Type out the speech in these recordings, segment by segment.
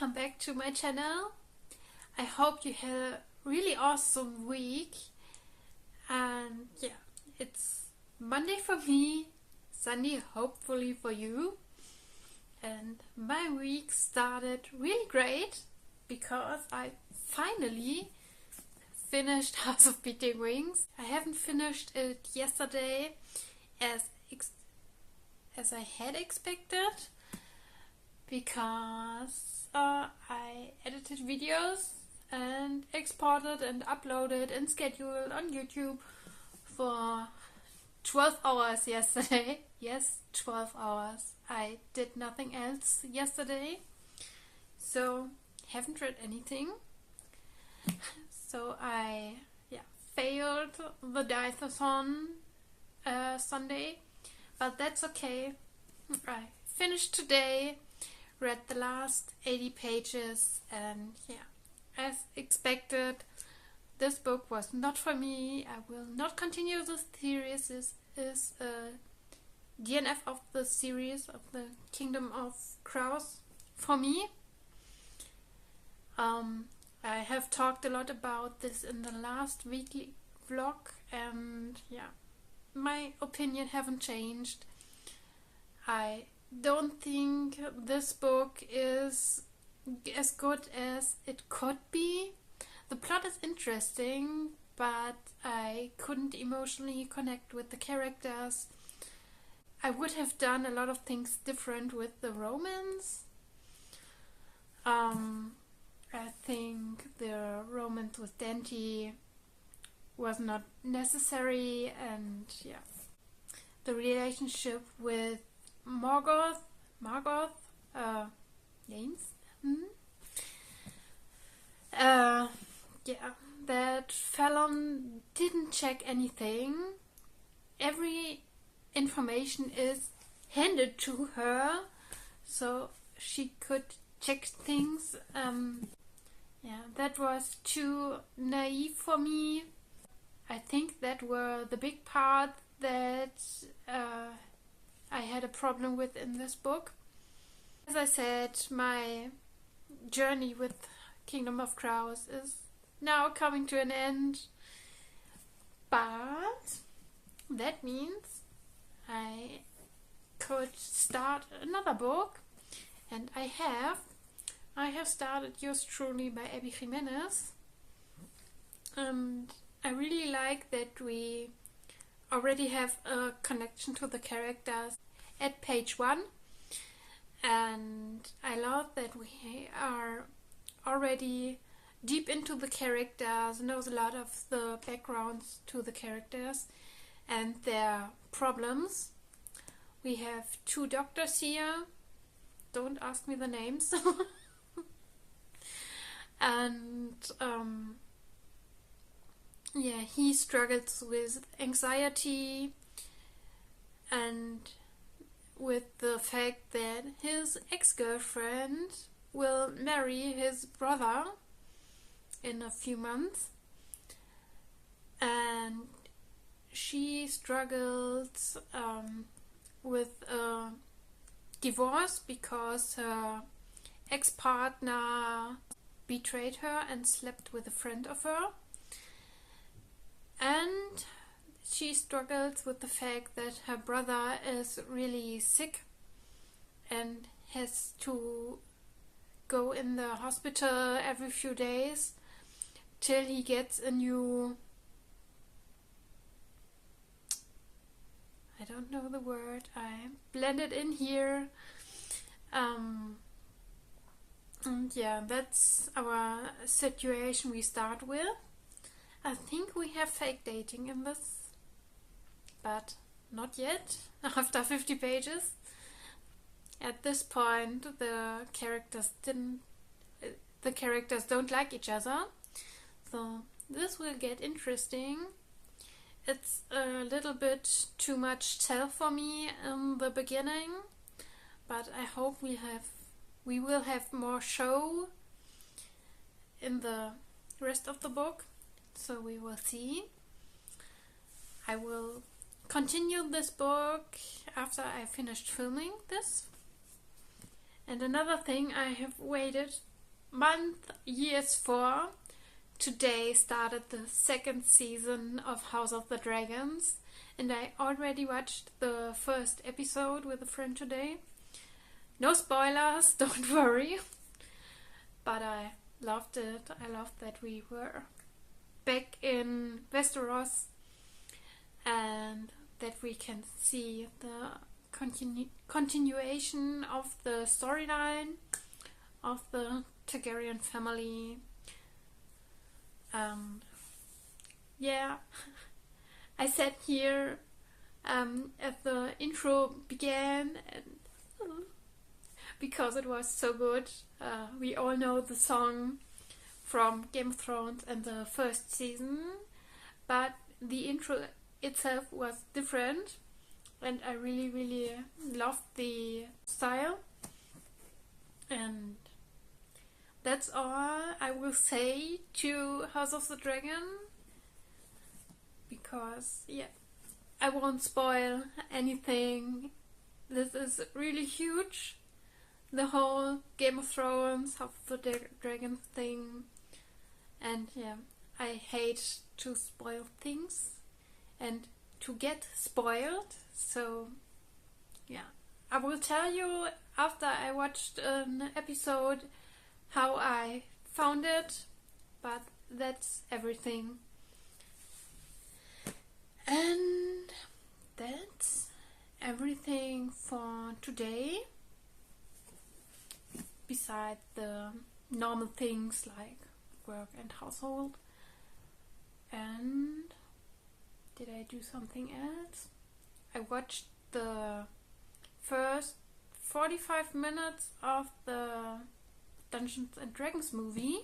welcome back to my channel. I hope you had a really awesome week, and yeah, it's Monday for me, Sunday hopefully for you, and my week started really great because I finally finished House of Beating Wings. I haven't finished it yesterday as I had expected, because I edited videos and exported and uploaded and scheduled on YouTube for 12 hours yesterday. Yes, 12 hours. I did nothing else yesterday, so haven't read anything. So I failed the diathon Sunday, but that's okay. I finished today, read the last 80 pages, and as expected, this book was not for me. I will not continue this series. This is a DNF of the series of the Kingdom of Crows for me. I have talked a lot about this in the last weekly vlog, and my opinion haven't changed. I don't think this book is as good as it could be. The plot is interesting, but I couldn't emotionally connect with the characters. I would have done a lot of things different with the romance. I think the romance with Dante was not necessary, and the relationship with Margot, James, that Fallon didn't check anything. Every information is handed to her, so she could check things. That was too naive for me. I think that were the big part that I had a problem with in this book. As I said, my journey with Kingdom of Crows is now coming to an end, but that means I could start another book, and I have started Yours Truly by Abby Jimenez, and I really like that we already have a connection to the characters at page 1, and I love that we are already deep into the characters, knows a lot of the backgrounds to the characters and their problems. We have 2 doctors here, don't ask me the names. And he struggles with anxiety and with the fact that his ex-girlfriend will marry his brother in a few months, and she struggles with a divorce because her ex-partner betrayed her and slept with a friend of her, and she struggles with the fact that her brother is really sick and has to go in the hospital every few days till he gets a new, I don't know the word, I blended in here. And that's our situation we start with. I think we have fake dating in this, but not yet, after 50 pages. At this point, the characters don't like each other, so this will get interesting. It's a little bit too much tell for me in the beginning, but I hope we will have more show in the rest of the book, so we will see. I will continue this book after I finished filming this. And another thing, I have waited month, years 4. Today started the second season of House of the Dragons, and I already watched the first episode with a friend today. No spoilers, don't worry. But I loved it. I loved that we were back in Westeros and that we can see the continuation of the storyline of the Targaryen family. Yeah, I sat here as the intro began, and because it was so good. We all know the song from Game of Thrones and the first season, but the intro itself was different, and I really, really loved the style. And that's all I will say to House of the Dragon, because I won't spoil anything. This is really huge, the whole Game of Thrones, House of the Dragon thing, and I hate to spoil things and to get spoiled, so I will tell you after I watched an episode how I found it, but that's everything. And that's everything for today, besides the normal things like work and household. And did I do something else? I watched the first 45 minutes of the Dungeons and Dragons movie.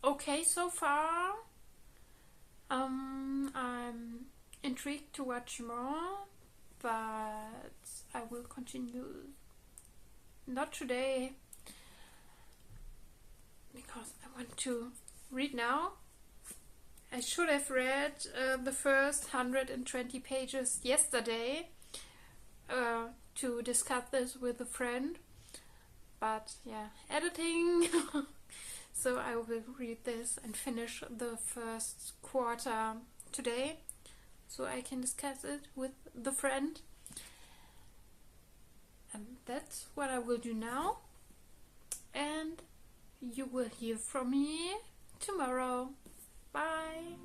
Okay so far. I'm intrigued to watch more, but I will continue not today because I want to read now. I should have read the first 120 pages yesterday to discuss this with a friend, but editing. So I will read this and finish the first quarter today, so I can discuss it with the friend. And that's what I will do now. And you will hear from me tomorrow. Bye.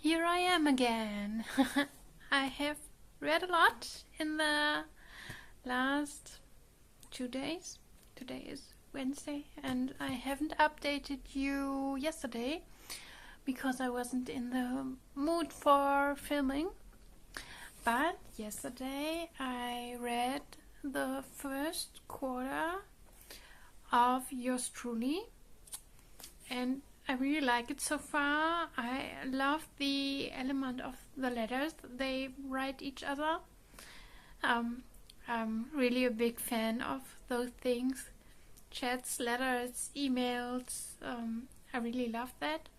Here I am again. I have read a lot in the last 2 days. Today is Wednesday, and I haven't updated you yesterday because I wasn't in the mood for filming. But yesterday I read the first quarter of yours truly, and I really like it so far. I love the element of the letters they write each other. I'm really a big fan of those things. Chats, letters, emails. I really love that.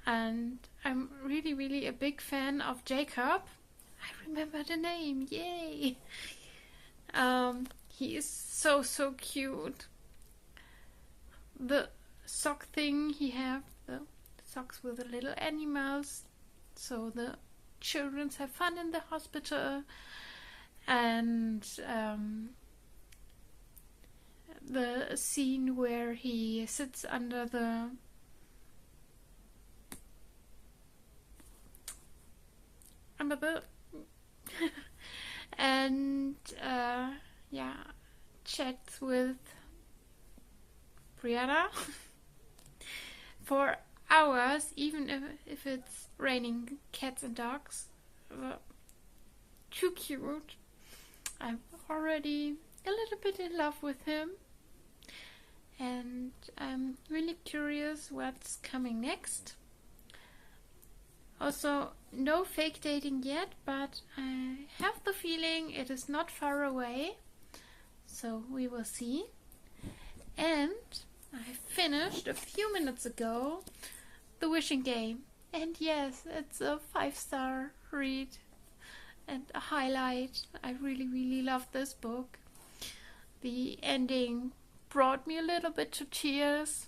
And I'm really, really a big fan of Jacob. I remember the name. Yay! He is so, so cute. The sock thing he have, the socks with the little animals, so the children have fun in the hospital, and the scene where he sits under the and chats with Brianna for hours, even if it's raining cats and dogs. Too cute. I'm already a little bit in love with him, and I'm really curious what's coming next. Also, no fake dating yet, but I have the feeling it is not far away, so we will see. And I finished a few minutes ago The Wishing Game, and yes, it's a 5-star read and a highlight. I really, really love this book. The ending brought me a little bit to tears,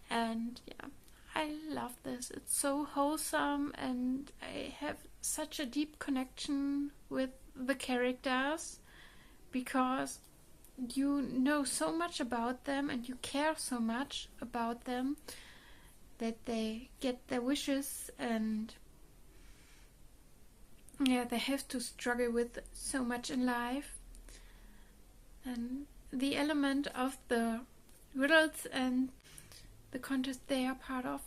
and yeah, I love this. It's so wholesome, and I have such a deep connection with the characters because you know so much about them and you care so much about them that they get their wishes, and yeah, they have to struggle with so much in life. And the element of the riddles and the contest they are part of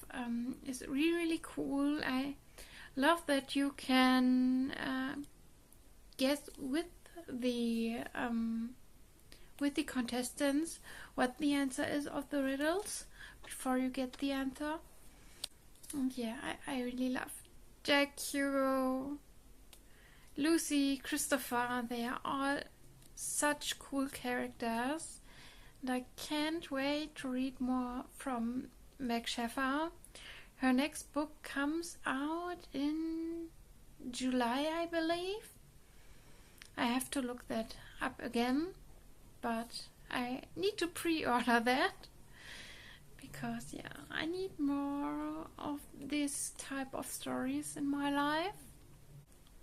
is really, really cool. I love that you can guess with the contestants what the answer is of the riddles before you get the answer. And yeah, I really love Jack, Hugo, Lucy, Christopher. They are all such cool characters, and I can't wait to read more from Meg Shaffer. Her next book comes out in July, I believe. I have to look that up again, but I need to pre-order that because yeah, I need more of this type of stories in my life,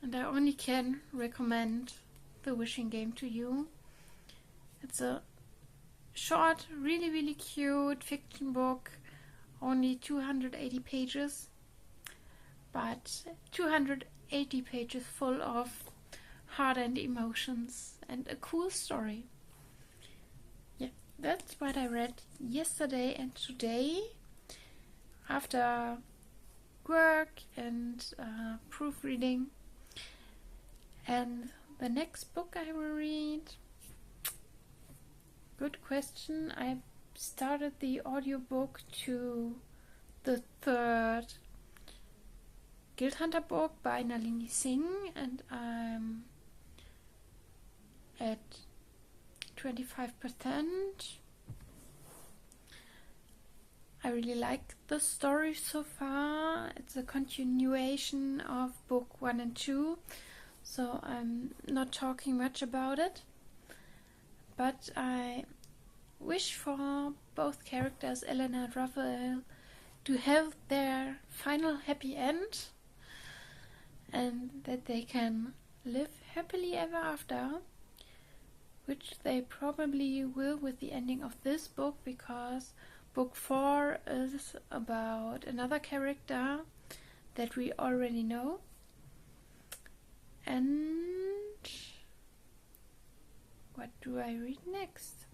and I only can recommend The Wishing Game to you. It's a short, really, really cute fiction book, only 280 pages, but 280 pages full of heart and emotions and a cool story. Yeah, that's what I read yesterday and today after work and proofreading. And the next book I will read, good question. I started the audiobook to the third Guild Hunter book by Nalini Singh, and I'm at 25%. I really like the story so far. It's a continuation of book 1 and 2, so I'm not talking much about it. But I wish for both characters, Elena and Raphael, to have their final happy end, and that they can live happily ever after, which they probably will with the ending of this book, because book 4 is about another character that we already know. And what do I read next?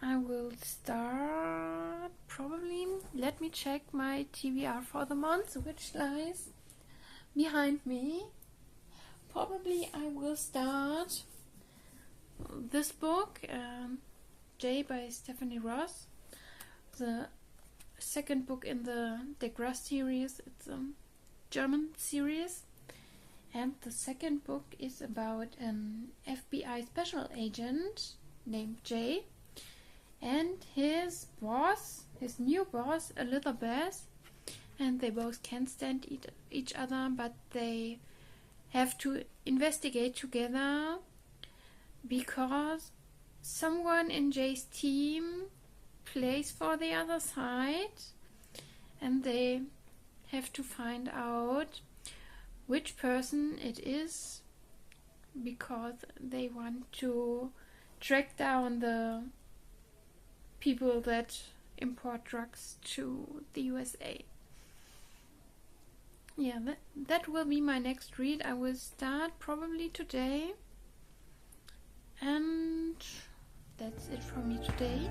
I will start probably, let me check my TBR for the month, which lies behind me. probably I will start this book, Jay by Stefanie Ross, the second book in the Degrasse series. It's a German series, and the second book is about an FBI special agent named Jay and his boss, his new boss, Elizabeth, and they both can't stand each other, but they have to investigate together because someone in Jay's team plays for the other side, and they have to find out which person it is because they want to track down the people that import drugs to the USA. Yeah, that will be my next read. I will start probably today. And that's it from me today.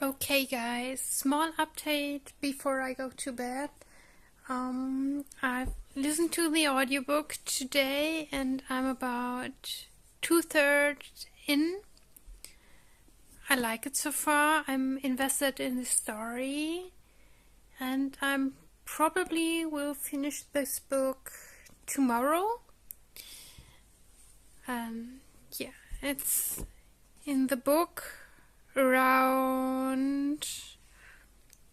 Okay guys, small update before I go to bed. I've listened to the audiobook today and I'm about 2/3 in. I like it so far. I'm invested in the story and I'm probably will finish this book tomorrow. Yeah, it's in the book around,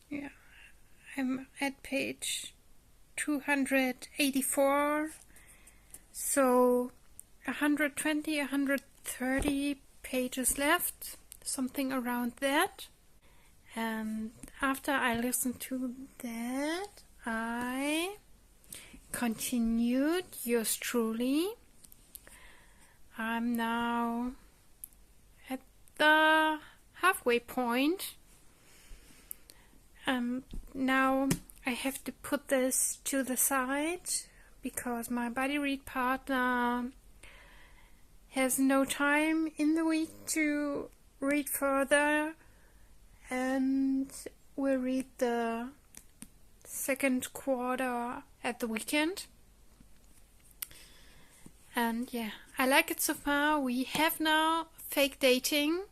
yeah, I'm at page 284, so 120, 130 pages left, something around that. And after I listened to that, I continued yours truly. I'm now at the halfway point. Now I have to put this to the side because my body read partner has no time in the week to read further and will read the second quarter at the weekend. And yeah, I like it so far. We have now fake dating.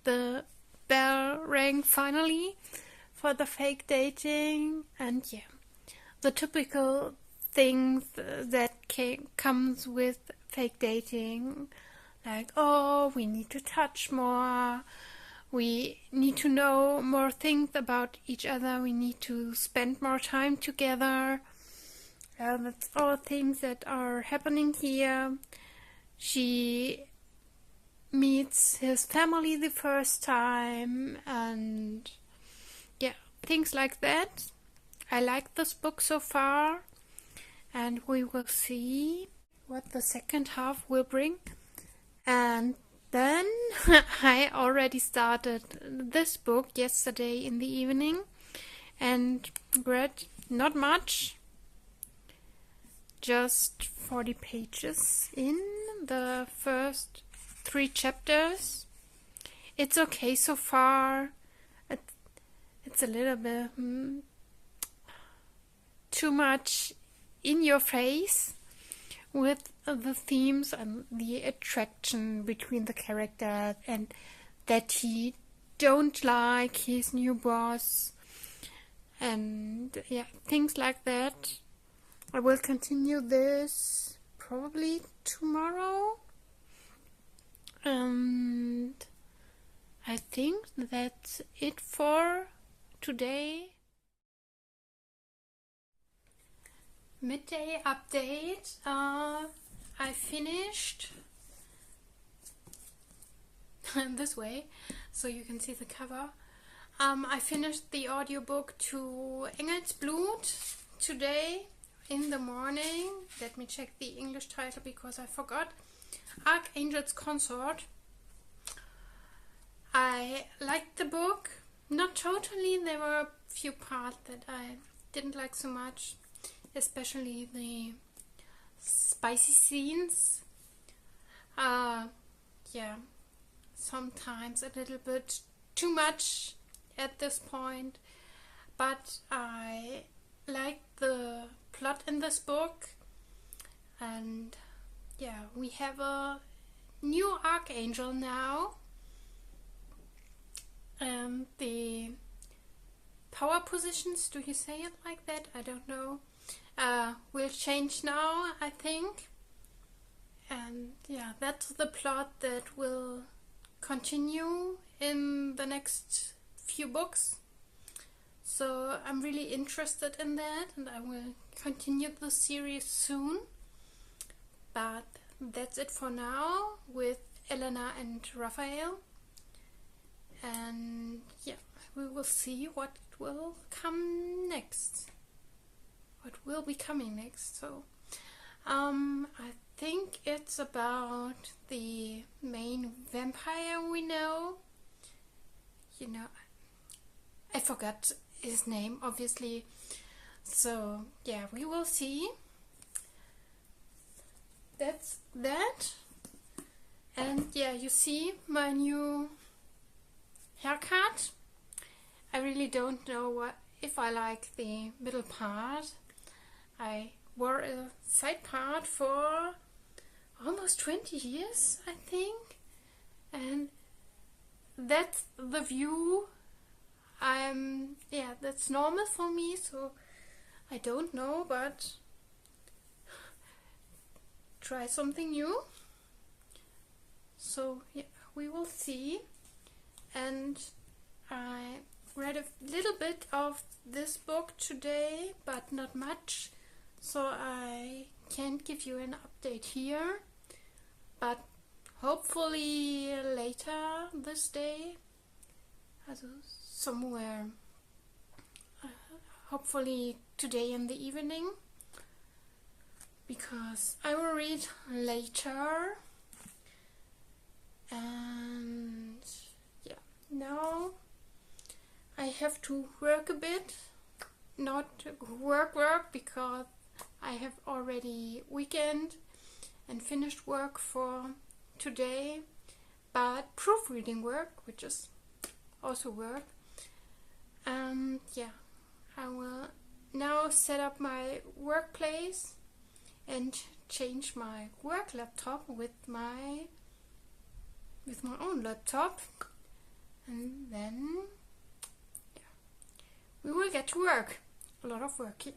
The bell rang finally for the fake dating, and yeah, the typical things that comes with fake dating, like, oh, we need to touch more, we need to know more things about each other, we need to spend more time together. That's all things that are happening here. She meets his family the first time, and yeah, things like that. I like this book so far, and we will see what the second half will bring. And then I already started this book yesterday in the evening and read not much, just 40 pages in the first 3 chapters. It's okay so far. It's a little bit too much in your face with the themes and the attraction between the characters, and that he don't like his new boss, and yeah, things like that. I will continue this probably tomorrow, and I think that's it for today. Midday update. I finished this way, so you can see the cover. I finished the audiobook to Engelsblut today in the morning. Let me check the English title because I forgot. Archangels Consort. I liked the book. Not totally. There were a few parts that I didn't like so much, especially the spicy scenes. Yeah, sometimes a little bit too much at this point, but I liked the plot in this book, and yeah, we have a new Archangel now, and the power positions, do you say it like that? I don't know. Will change now, I think. And yeah, that's the plot that will continue in the next few books. So I'm really interested in that, and I will continue the series soon. But that's it for now with Elena and Raphael. And yeah, we will see what will come next. What will be coming next. So I think it's about the main vampire we know. You know, I forgot his name, obviously. So yeah, we will see. That's that. And yeah, you see my new haircut. I really don't know if I like the middle part. I wore a side part for almost 20 years, I think, and that's the view. Yeah, that's normal for me, so I don't know, but try something new. So yeah, we will see. And I read a little bit of this book today, but not much, so I can't give you an update here, but hopefully later this day, somewhere, hopefully today in the evening, because I will read later. And yeah, now I have to work a bit, not work because I have already weekend and finished work for today, but proofreading work, which is also work. Yeah, I will now set up my workplace and change my work laptop with my own laptop, and then yeah, we will get to work. A lot of work here.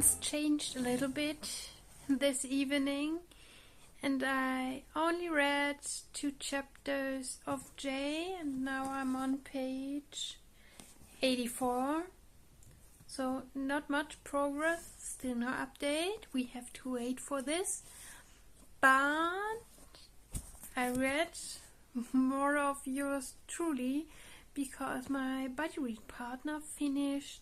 plans changed a little bit this evening, and I only read 2 chapters of J, and now I'm on page 84. So not much progress, still no update. We have to wait for this. But I read more of yours truly because my buddy read partner finished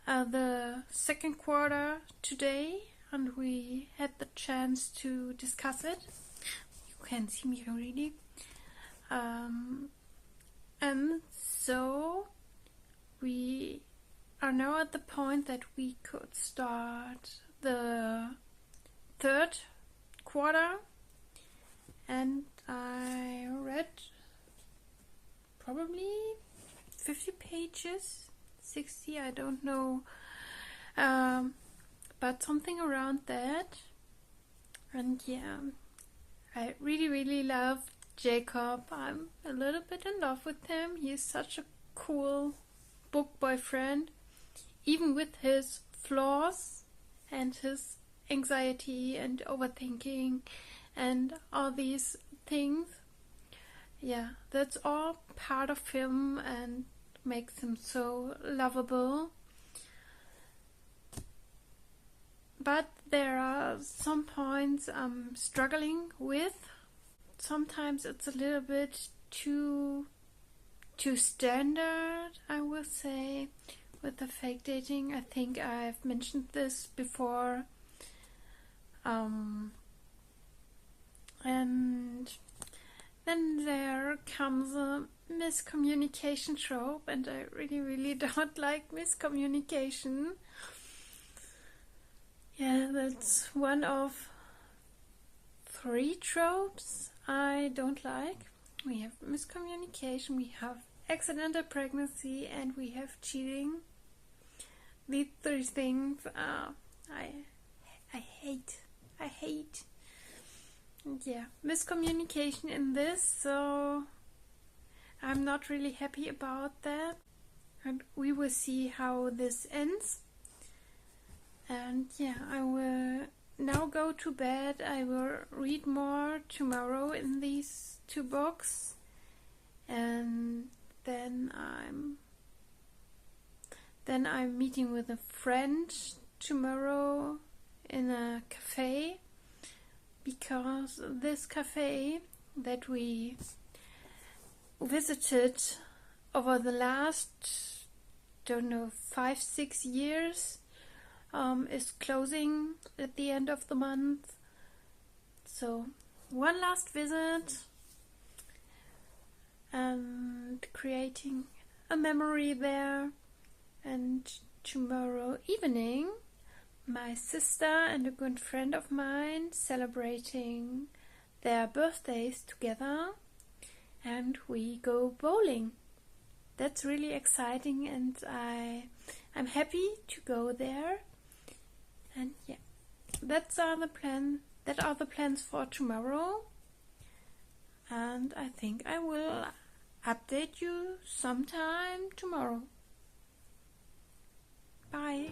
the 2nd quarter today, and we had the chance to discuss it. You can see me already. And so we are now at the point that we could start the 3rd quarter, and I read probably 50 pages, 60, I don't know, but something around that. And yeah, I really love Jacob. I'm a little bit in love with him. He's such a cool book boyfriend, even with his flaws and his anxiety and overthinking and all these things. Yeah, that's all part of him and makes him so lovable. But there are some points I'm struggling with. Sometimes it's a little bit too standard, I will say, with the fake dating. I think I've mentioned this before. And then there comes a miscommunication trope, and I really don't like miscommunication. Yeah, that's one of 3 tropes I don't like. We have miscommunication, we have accidental pregnancy, and we have cheating. These 3 things I hate. Yeah, miscommunication in this, so I'm not really happy about that. And we will see how this ends. And yeah, I will now go to bed. I will read more tomorrow in these 2 books. And then I'm meeting with a friend tomorrow in a cafe, because this cafe that we visited over the last, 5-6 years is closing at the end of the month. So one last visit and creating a memory there. And tomorrow evening, my sister and a good friend of mine celebrating their birthdays together, and we go bowling. That's really exciting, and I'm happy to go there. And yeah, that are the plans for tomorrow. And I think I will update you sometime tomorrow. Bye.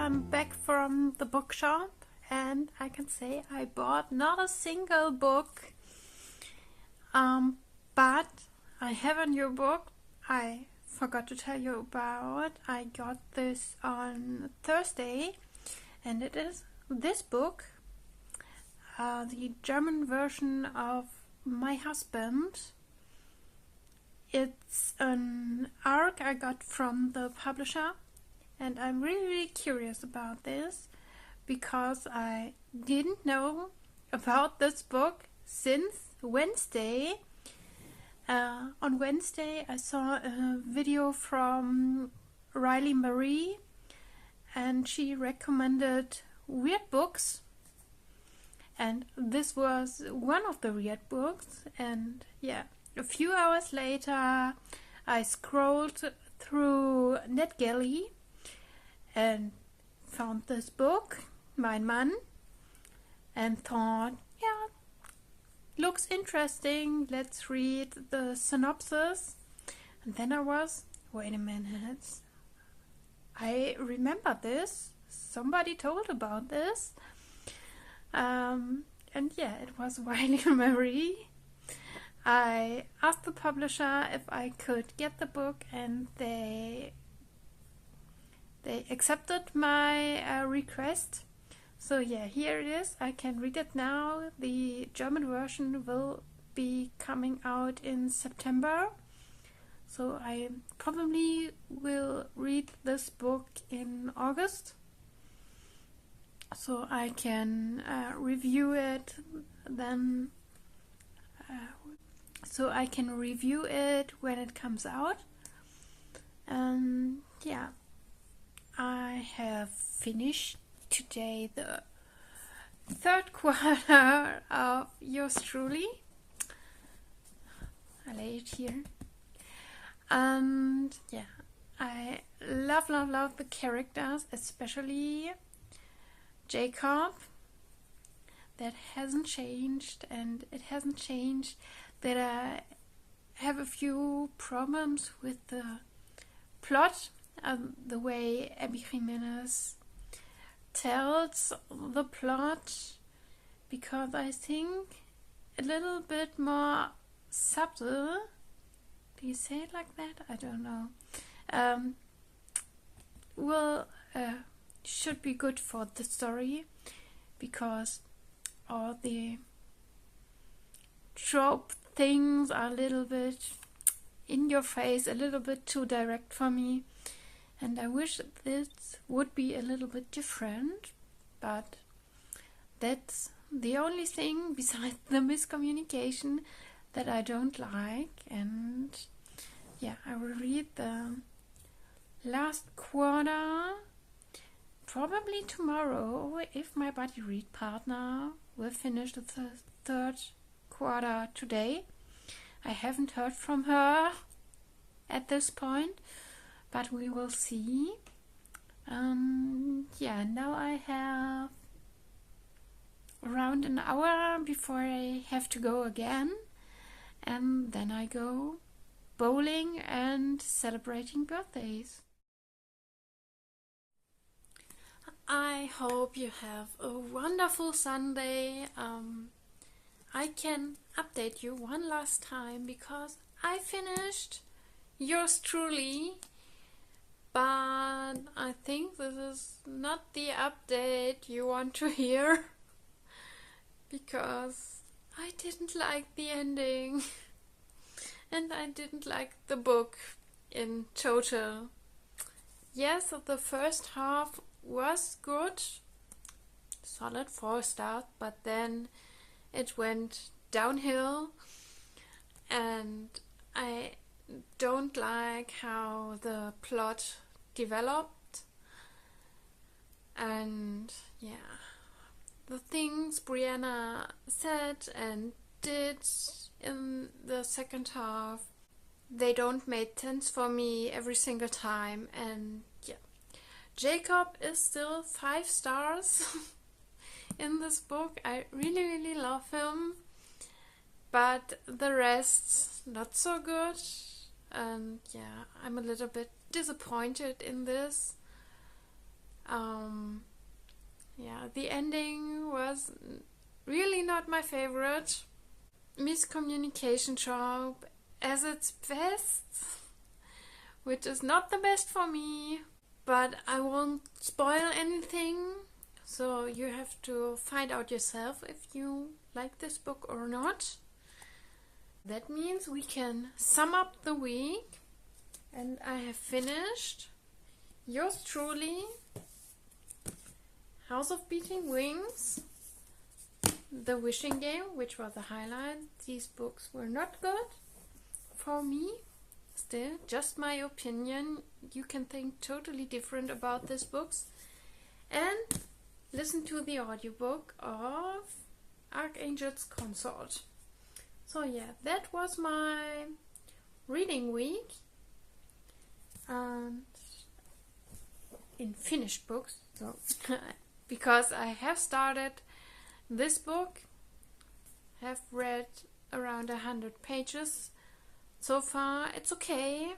I'm back from the bookshop and I can say I bought not a single book, but I have a new book I forgot to tell you about. I got this on Thursday and it is this book, the German version of My Husband. It's an ARC I got from the publisher. And I'm really curious about this because I didn't know about this book since Wednesday. On Wednesday I saw a video from Riley Marie and she recommended weird books. And this was one of the weird books. And yeah, a few hours later I scrolled through NetGalley and found this book, Mein Mann, and thought, yeah, looks interesting, let's read the synopsis. And then I was, wait a minute, I remember this, somebody told about this. And yeah, it was Wiley Marie. I asked the publisher if I could get the book and they accepted my request. So yeah, here it is. I can read it now. The German version will be coming out in September. So I probably will read this book in August. So I can review it then. So I can review it when it comes out. Yeah. I have finished today the third quarter of Yours Truly. I lay it here. And yeah, I love the characters, especially Jacob. That hasn't changed, and it hasn't changed that I have a few problems with the plot. The way Abby Jimenez tells the plot, because I think a little bit more subtle. Do you say it like that? I don't know. Should be good for the story, because all the trope things are a little bit in your face, a little bit too direct for me. And I wish this would be a little bit different, but that's the only thing besides the miscommunication that I don't like. And yeah, I will read the last quarter probably tomorrow if my buddy read partner will finish the third quarter today. I haven't heard from her at this point, but we will see. Yeah, now I have around an hour before I have to go again, and then I go bowling and celebrating birthdays. I hope you have a wonderful Sunday. I can update you one last time because I finished Yours Truly. But I think this is not the update you want to hear, because I didn't like the ending and I didn't like the book in total. Yes, the first half was good, solid 4 stars, but then it went downhill and I don't like how the plot developed. And yeah, the things Brianna said and did in the second half, they don't make sense for me every single time. And yeah, Jacob is still 5 stars in this book. I really love him, but the rest not so good. And yeah, I'm a little bit disappointed in this. Yeah, the ending was really not my favorite. Miscommunication trope as its best, which is not the best for me, but I won't spoil anything, so you have to find out yourself if you like this book or not. That means we can sum up the week, and I have finished yours truly, House of Beating Wings, The Wishing Game, which was the highlight. These books were not good for me. Still, just my opinion. You can think totally different about these books. And listen to the audiobook of Archangels Consort. So yeah, that was my reading week. And in finished books, so because I have started this book, have read around 100 pages so far. It's okay.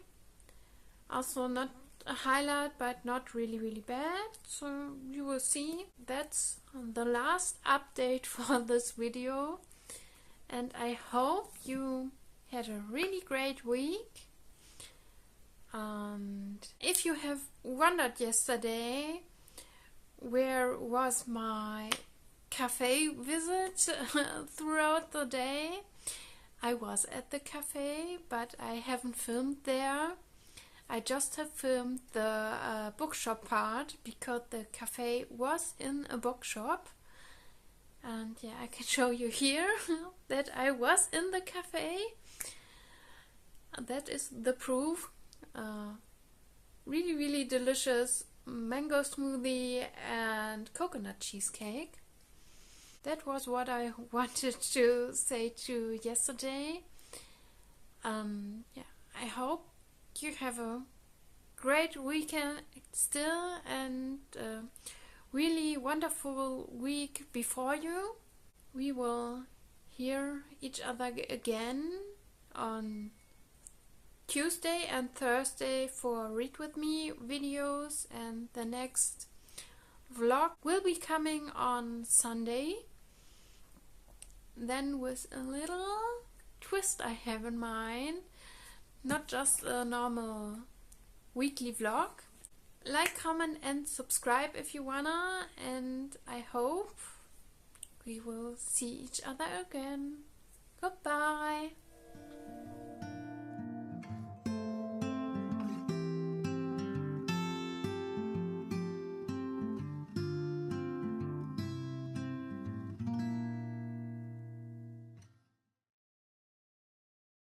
Also not a highlight, but not really bad. So you will see. That's the last update for this video. And I hope you had a really great week. And if you have wondered yesterday where was my cafe visit throughout the day, I was at the cafe, but I haven't filmed there. I just have filmed the bookshop part because the cafe was in a bookshop. And yeah, I can show you here that I was in the cafe. That is the proof. Really delicious mango smoothie and coconut cheesecake. That was what I wanted to say to yesterday. Yeah, I hope you have a great weekend still and a really wonderful week before you. We will hear each other again on Tuesday and Thursday for Read With Me videos, and the next vlog will be coming on Sunday. Then with a little twist I have in mind, not just a normal weekly vlog. Like, comment and subscribe if you wanna, and I hope we will see each other again. Goodbye!